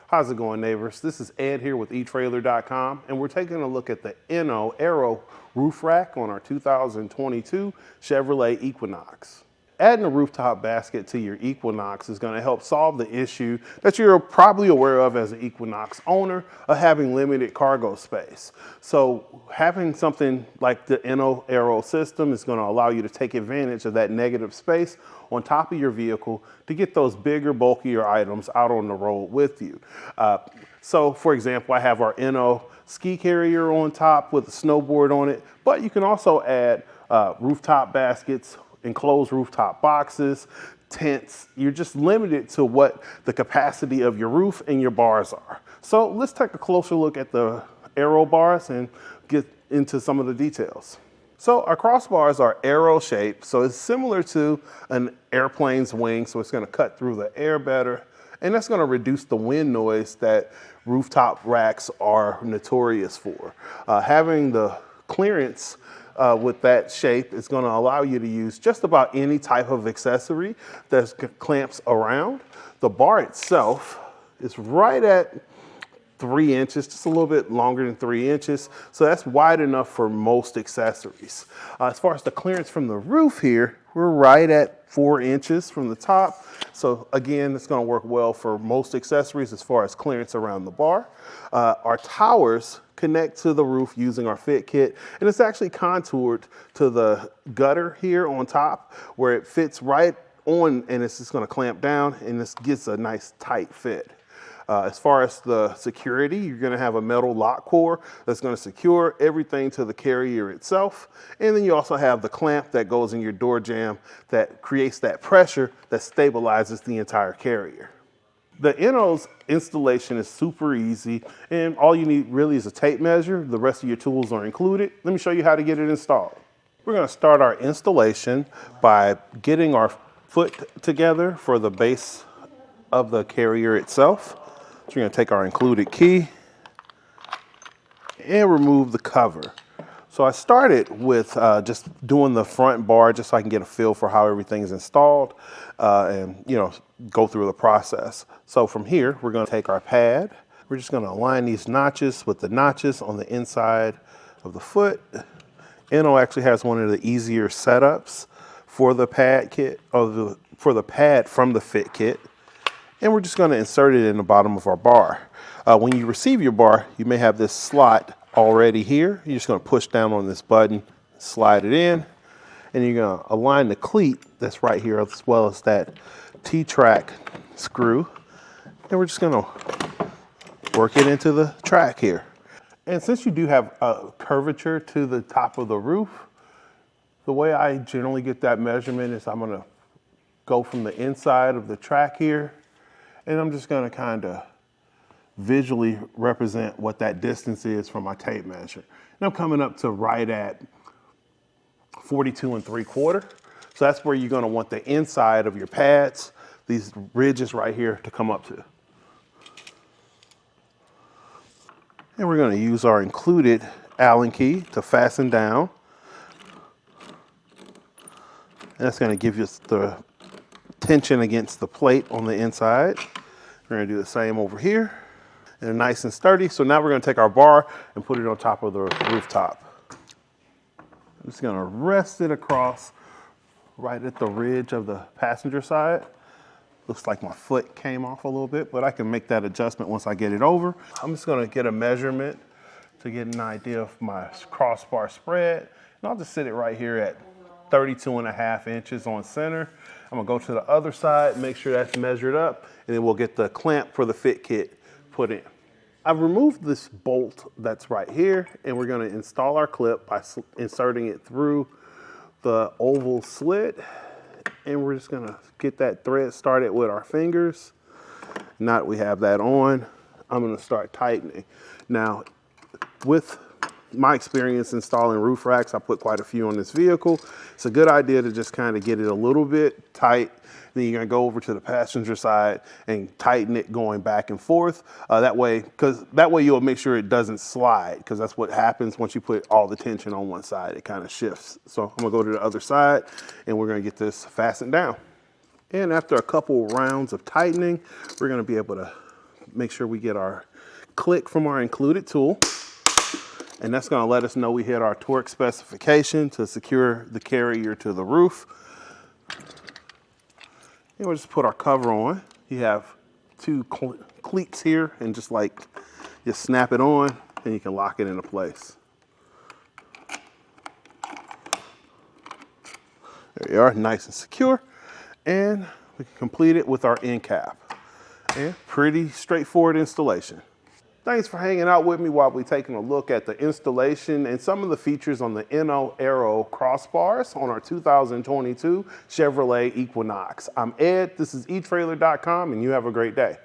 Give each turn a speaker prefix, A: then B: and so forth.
A: How's it going, neighbors? This is Ed here with etrailer.com, and we're taking a look at the Inno Aero roof rack on our 2022 Chevrolet Equinox. Adding a rooftop basket to your Equinox is going to help solve the issue that you're probably aware of as an Equinox owner of having limited cargo space. So having something like the Inno Aero system is going to allow you to take advantage of that negative space on top of your vehicle to get those bigger, bulkier items out on the road with you. So for example, I have our Inno ski carrier on top with a snowboard on it, but you can also add rooftop baskets, enclosed rooftop boxes, tents. You're just limited to what the capacity of your roof and your bars are. So let's take a closer look at the Aero bars and get into some of the details. So our crossbars are arrow shaped, so it's similar to an airplane's wing, so it's going to cut through the air better, and that's going to reduce the wind noise that rooftop racks are notorious for. Having the clearance with that shape is going to allow you to use just about any type of accessory that clamps around. The bar itself is right at 3 inches, just a little bit longer than 3 inches. So that's wide enough for most accessories. As far as the clearance from the roof here, we're right at 4 inches from the top. So again, it's going to work well for most accessories as far as clearance around the bar. Our towers connect to the roof using our fit kit, and it's actually contoured to the gutter here on top where it fits right on, and it's just going to clamp down, and this gets a nice tight fit. As far as the security, you're going to have a metal lock core that's going to secure everything to the carrier itself. And then you also have the clamp that goes in your door jamb that creates that pressure that stabilizes the entire carrier. The Inno's installation is super easy, and all you need really is a tape measure. The rest of your tools are included. Let me show you how to get it installed. We're going to start our installation by getting our foot together for the base of the carrier itself. So we're going to take our included key and remove the cover. So I started with just doing the front bar just so I can get a feel for how everything's installed and go through the process. So from here, we're going to take our pad. We're just going to align these notches with the notches on the inside of the foot. Inno actually has one of the easier setups for the pad kit, or for the pad from the fit kit. And we're just going to insert it in the bottom of our bar. When you receive your bar, you may have this slot already here. You're just going to push down on this button, slide it in, and you're going to align the cleat that's right here as well as that T-track screw. And we're just going to work it into the track here. And since you do have a curvature to the top of the roof, the way I generally get that measurement is I'm going to go from the inside of the track here, and I'm just going to kind of visually represent what that distance is from my tape measure. And I'm coming up to right at 42 3/4. So that's where you're going to want the inside of your pads, these ridges right here, to come up to. And we're going to use our included Allen key to fasten down. And that's going to give us the tension against the plate on the inside. We're going to do the same over here. And they're nice and sturdy. So now we're going to take our bar and put it on top of the rooftop. I'm just going to rest it across right at the ridge of the passenger side. Looks like my foot came off a little bit, but I can make that adjustment once I get it over. I'm just going to get a measurement to get an idea of my crossbar spread. And I'll just sit it right here at 32.5 inches on center. I'm gonna go to the other side, make sure that's measured up, and then we'll get the clamp for the fit kit put in. I've removed this bolt that's right here, and we're gonna install our clip by inserting it through the oval slit. And we're just gonna get that thread started with our fingers. Now that we have that on, I'm gonna start tightening. Now, with my experience installing roof racks, I put quite a few on this vehicle. It's a good idea to just kind of get it a little bit tight. Then you're gonna go over to the passenger side and tighten it going back and forth. That way you'll make sure it doesn't slide, because that's what happens once you put all the tension on one side, it kind of shifts. So I'm gonna go to the other side and we're gonna get this fastened down. And after a couple rounds of tightening, we're gonna be able to make sure we get our click from our included tool. And that's gonna let us know we hit our torque specification to secure the carrier to the roof. And we'll just put our cover on. You have two cleats here, and just snap it on and you can lock it into place. There you are, nice and secure. And we can complete it with our end cap. And pretty straightforward installation. Thanks for hanging out with me while we're taking a look at the installation and some of the features on the Inno Aero crossbars on our 2022 Chevrolet Equinox. I'm Ed, this is etrailer.com, and you have a great day.